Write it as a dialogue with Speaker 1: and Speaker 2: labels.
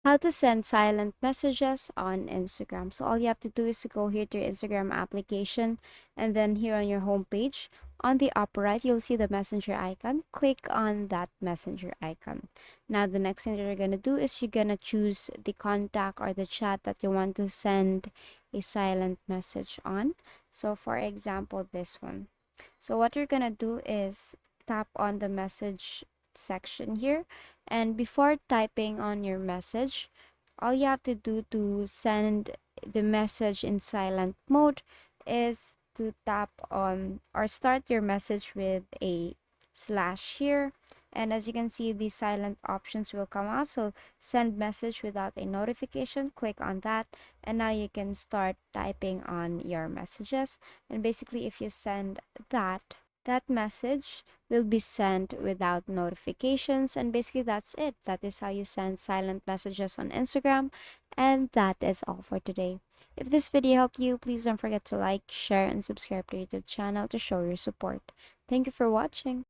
Speaker 1: how to send silent messages on Instagram. So all you have to do is to go here to your Instagram application, and then here on your home page, on the upper right, you'll see the messenger icon. Click on that messenger icon. Now the next thing that you're gonna do is you're gonna choose the contact or the chat that you want to send a silent message on. So for example, this one. So what you're gonna do is tap on the message section here, and before typing on your message, all you have to do to send the message in silent mode is to tap on or start your message with a slash here. And as you can see, the silent options will come out. So send message without a notification, click on that, and now you can start typing on your messages. And basically, if you send that message will be sent without notifications, and basically that's it. That is how you send silent messages on Instagram, and that is all for today. If this video helped you, please don't forget to like, share, and subscribe to our YouTube channel to show your support. Thank you for watching.